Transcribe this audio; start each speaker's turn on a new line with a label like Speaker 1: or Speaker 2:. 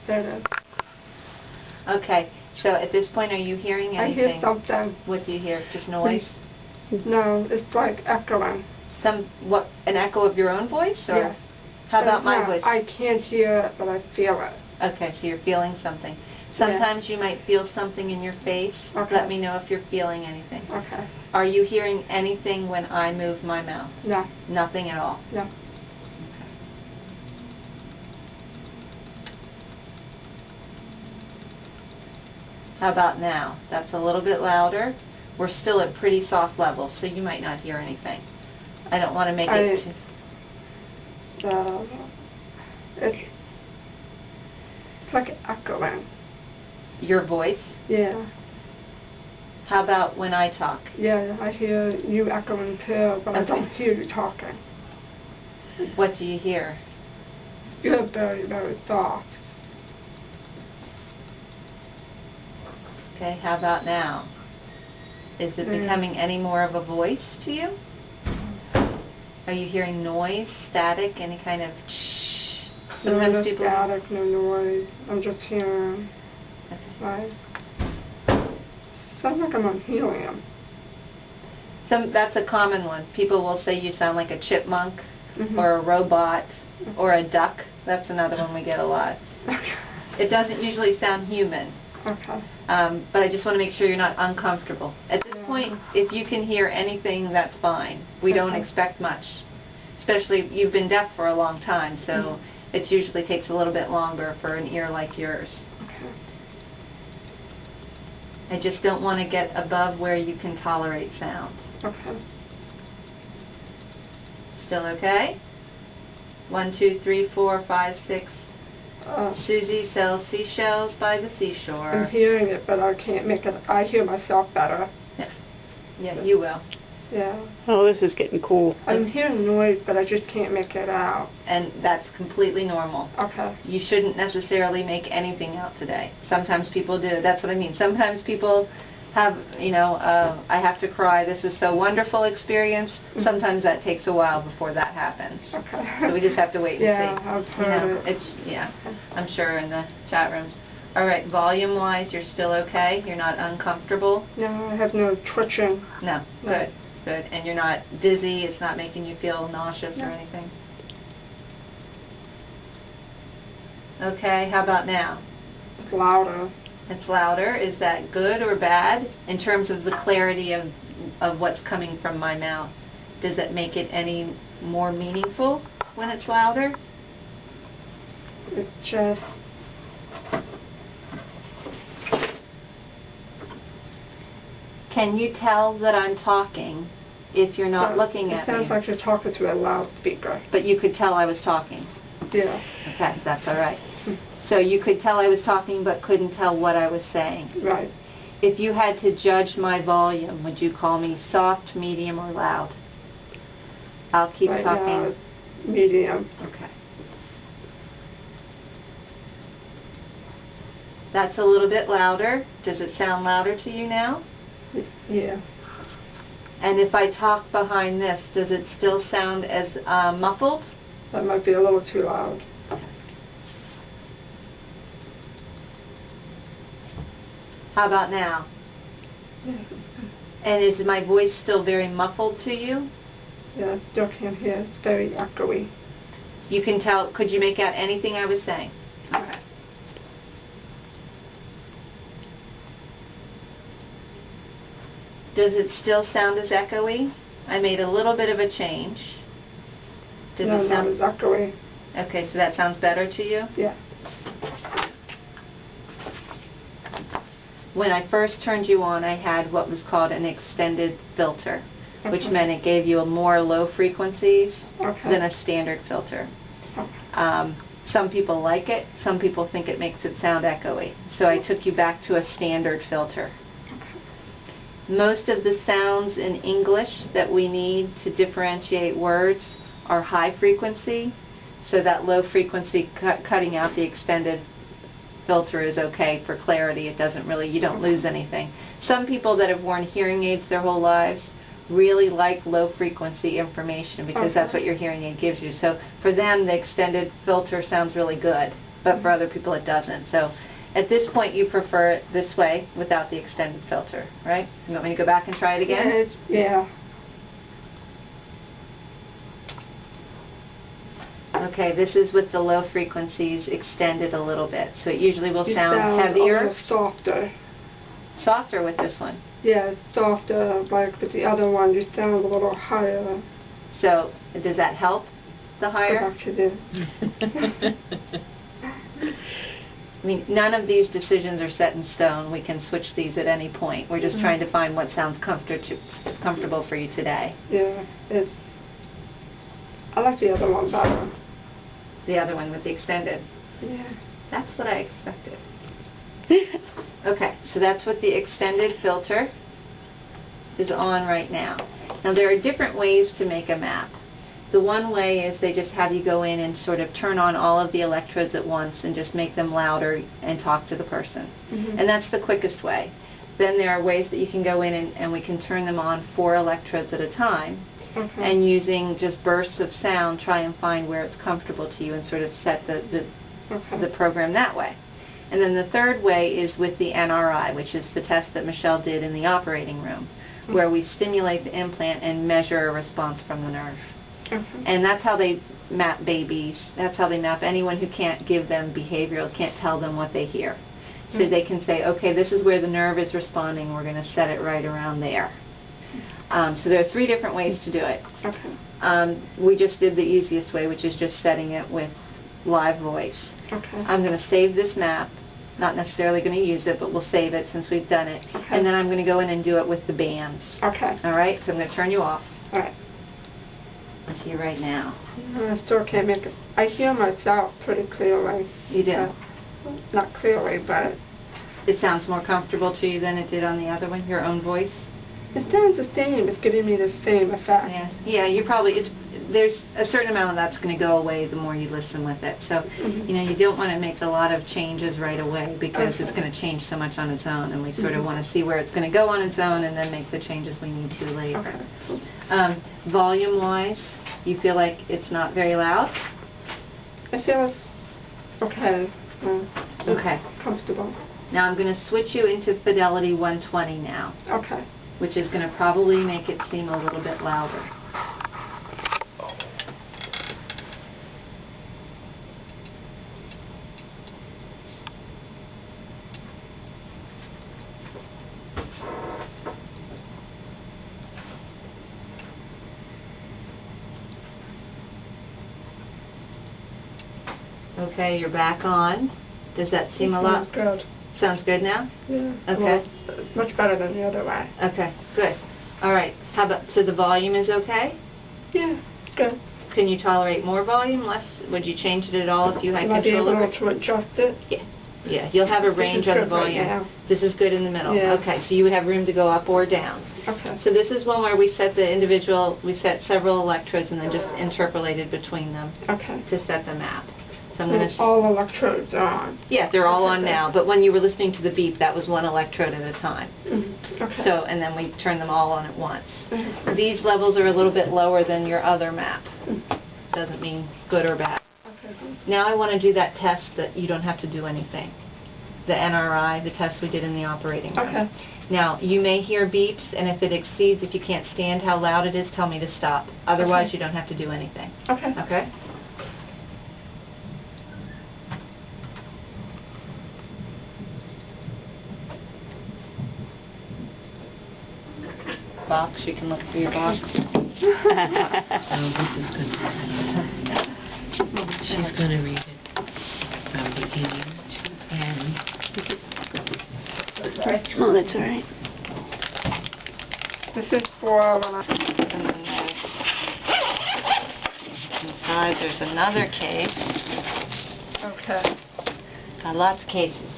Speaker 1: There it is.
Speaker 2: Okay, so at this point, are you hearing
Speaker 1: I
Speaker 2: anything?
Speaker 1: hear something.
Speaker 2: What do you hear? Just noise?
Speaker 1: No, it's like echoing.
Speaker 2: An echo of your own voice? Or
Speaker 1: Yes.
Speaker 2: how about my
Speaker 1: No,
Speaker 2: voice?
Speaker 1: I can't hear it, but I feel it.
Speaker 2: Okay, so you're feeling something. Sometimes you might feel something in your face.
Speaker 1: Okay.
Speaker 2: Let me know if you're feeling anything.
Speaker 1: Okay.
Speaker 2: Are you hearing anything when I move my mouth?
Speaker 1: No.
Speaker 2: Nothing at all?
Speaker 1: No.
Speaker 2: Okay. How about now? That's a little bit louder. We're still at pretty soft levels, so you might not hear anything. I don't want to make it too...
Speaker 1: It's like echoing.
Speaker 2: Your voice?
Speaker 1: Yeah.
Speaker 2: How about when I talk?
Speaker 1: Yeah, I hear you echoing too, but I don't hear you talking.
Speaker 2: What do you hear?
Speaker 1: You're very, very soft.
Speaker 2: Okay, how about now? Is it becoming any more of a voice to you? Are you hearing noise, static, any kind of shh? Sometimes
Speaker 1: No
Speaker 2: people...
Speaker 1: static, no noise. I'm just hearing, like, sounds like I'm on helium.
Speaker 2: That's a common one. People will say you sound like a chipmunk, or a robot, or a duck. That's another one we get a lot. It doesn't usually sound human.
Speaker 1: Okay.
Speaker 2: But I just want to make sure you're not uncomfortable. At this point, if you can hear anything, that's fine. We don't expect much. Especially, you've been deaf for a long time, so it usually takes a little bit longer for an ear like yours.
Speaker 1: Okay.
Speaker 2: I just don't want to get above where you can tolerate sound.
Speaker 1: Okay.
Speaker 2: Still okay? 1, 2, 3, 4, 5, 6. Susie sells seashells by the seashore.
Speaker 1: I'm hearing it, but I can't make it. I hear myself better.
Speaker 2: Yeah, you will.
Speaker 1: Yeah.
Speaker 3: Oh, this is getting cool.
Speaker 1: I'm hearing noise, but I just can't make it out.
Speaker 2: And that's completely normal.
Speaker 1: Okay.
Speaker 2: You shouldn't necessarily make anything out today. Sometimes people do. That's what I mean. Sometimes people have, I have to cry. This is so wonderful experience. Sometimes that takes a while before that happens.
Speaker 1: Okay.
Speaker 2: So we just have to wait and see.
Speaker 1: Yeah, I've heard it.
Speaker 2: I'm sure in the chat rooms. All right, volume-wise, you're still okay? You're not uncomfortable?
Speaker 1: No, I have no twitching.
Speaker 2: No. Good. Good. And you're not dizzy? It's not making you feel nauseous or anything? Okay, how about now?
Speaker 1: It's louder.
Speaker 2: It's louder. Is that good or bad in terms of the clarity of what's coming from my mouth? Does it make it any more meaningful when it's louder?
Speaker 1: It's just...
Speaker 2: Can you tell that I'm talking if you're not looking at me?
Speaker 1: It sounds like you're talking to a loudspeaker.
Speaker 2: But you could tell I was talking?
Speaker 1: Yeah.
Speaker 2: Okay, that's all right. So you could tell I was talking but couldn't tell what I was saying.
Speaker 1: Right.
Speaker 2: If you had to judge my volume, would you call me soft, medium, or loud? I'll keep
Speaker 1: right
Speaker 2: talking.
Speaker 1: Now, it's medium.
Speaker 2: Okay. That's a little bit louder. Does it sound louder to you now?
Speaker 1: Yeah.
Speaker 2: And if I talk behind this, does it still sound as muffled?
Speaker 1: That might be a little too loud.
Speaker 2: How about now?
Speaker 1: Yeah.
Speaker 2: And is my voice still very muffled to you?
Speaker 1: Yeah, I still can't hear. It's very echoey.
Speaker 2: You can tell, could you make out anything I was saying? Okay. Does it still sound as echoey? I made a little bit of a change. Does
Speaker 1: No,
Speaker 2: it sound...
Speaker 1: not as echoey.
Speaker 2: Okay, so that sounds better to you?
Speaker 1: Yeah.
Speaker 2: When I first turned you on, I had what was called an extended filter, which meant it gave you a more low frequencies than a standard filter. Some people like it, some people think it makes it sound echoey. So I took you back to a standard filter. Most of the sounds in English that we need to differentiate words are high frequency, so that low frequency cutting out the extended filter is okay for clarity. It doesn't really, you don't lose anything. Some people that have worn hearing aids their whole lives really like low frequency information because that's what your hearing aid gives you. So for them, the extended filter sounds really good. but for other people it doesn't. So at this point you prefer it this way without the extended filter, right? You want me to go back and try it again?
Speaker 1: Yeah.
Speaker 2: Okay, this is with the low frequencies extended a little bit, so it usually will
Speaker 1: You
Speaker 2: sound heavier.
Speaker 1: A little softer.
Speaker 2: Softer with this one.
Speaker 1: Yeah, softer, like with the other one, you sound a little higher.
Speaker 2: So, does that help the higher?
Speaker 1: Go back to the...
Speaker 2: I mean, none of these decisions are set in stone. We can switch these at any point. We're just trying to find what sounds comfortable for you today.
Speaker 1: Yeah, I like the other one better.
Speaker 2: The other one with the extended?
Speaker 1: Yeah.
Speaker 2: That's what I expected. Okay, so that's what the extended filter is on right now. Now there are different ways to make a map. The one way is they just have you go in and sort of turn on all of the electrodes at once and just make them louder and talk to the person. And that's the quickest way. Then there are ways that you can go in and we can turn them on 4 electrodes at a time. And using just bursts of sound, try and find where it's comfortable to you and sort of set the program that way. And then the third way is with the NRI, which is the test that Michelle did in the operating room, where we stimulate the implant and measure a response from the nerve. And that's how they map babies. That's how they map anyone who can't give them behavioral, can't tell them what they hear. So they can say, okay, this is where the nerve is responding. We're going to set it right around there. So there are 3 different ways to do it. We just did the easiest way, which is just setting it with live voice. I'm going to save this map. Not necessarily going to use it, but we'll save it since we've done it. And then I'm going to go in and do it with the bands. All right? So I'm going to turn you off.
Speaker 1: All right.
Speaker 2: I'll see you right now.
Speaker 1: I still can't make it. I hear myself pretty clearly.
Speaker 2: You do?
Speaker 1: Not clearly, but...
Speaker 2: It sounds more comfortable to you than it did on the other one, your own voice?
Speaker 1: It sounds the same. It's giving me the same effect.
Speaker 2: Yeah, you probably, there's a certain amount of that's going to go away the more you listen with it. So, you know, you don't want to make a lot of changes right away because it's going to change so much on its own, and we sort of want to see where it's going to go on its own and then make the changes we need to later. Volume-wise, you feel like it's not very loud?
Speaker 1: I feel it's okay.
Speaker 2: Okay.
Speaker 1: Comfortable.
Speaker 2: Now I'm going to switch you into Fidelity 120 now.
Speaker 1: Okay.
Speaker 2: Which is going to probably make it seem a little bit louder. Okay, you're back on. Does that seem a lot?
Speaker 1: Sounds good.
Speaker 2: Sounds good now?
Speaker 1: Yeah.
Speaker 2: Okay.
Speaker 1: Well, much better than the other way.
Speaker 2: Okay, good. All right. How about, so the volume is okay?
Speaker 1: Yeah, good.
Speaker 2: Can you tolerate more volume, less? Would you change it at all if you had
Speaker 1: Will I be
Speaker 2: control of
Speaker 1: able
Speaker 2: it?
Speaker 1: to adjust it?
Speaker 2: Yeah, you'll have a
Speaker 1: This
Speaker 2: range
Speaker 1: is
Speaker 2: on the
Speaker 1: good right
Speaker 2: volume.
Speaker 1: now.
Speaker 2: This is good in the middle.
Speaker 1: Yeah.
Speaker 2: Okay, so you would have room to go up or down.
Speaker 1: Okay.
Speaker 2: So this is one where we set several electrodes and then just interpolated between them to set the map. So I'm going to...
Speaker 1: All electrodes are on.
Speaker 2: Yeah, they're all on now, but when you were listening to the beep, that was one electrode at a time.
Speaker 1: Okay.
Speaker 2: So, and then we turn them all on at once. These levels are a little bit lower than your other map. Doesn't mean good or bad.
Speaker 1: Okay.
Speaker 2: Now I want to do that test that you don't have to do anything. The NRI, the test we did in the operating room.
Speaker 1: Okay.
Speaker 2: Now, you may hear beeps, and if it exceeds, if you can't stand how loud it is, tell me to stop. Otherwise, you don't have to do anything.
Speaker 1: Okay.
Speaker 2: Okay? Box, you can look through your box.
Speaker 3: Oh, this is good. She's going to read it from beginning to end.
Speaker 1: Oh, that's all right. This is for when I...
Speaker 2: And then inside there's another case.
Speaker 1: Okay.
Speaker 2: Got lots of cases.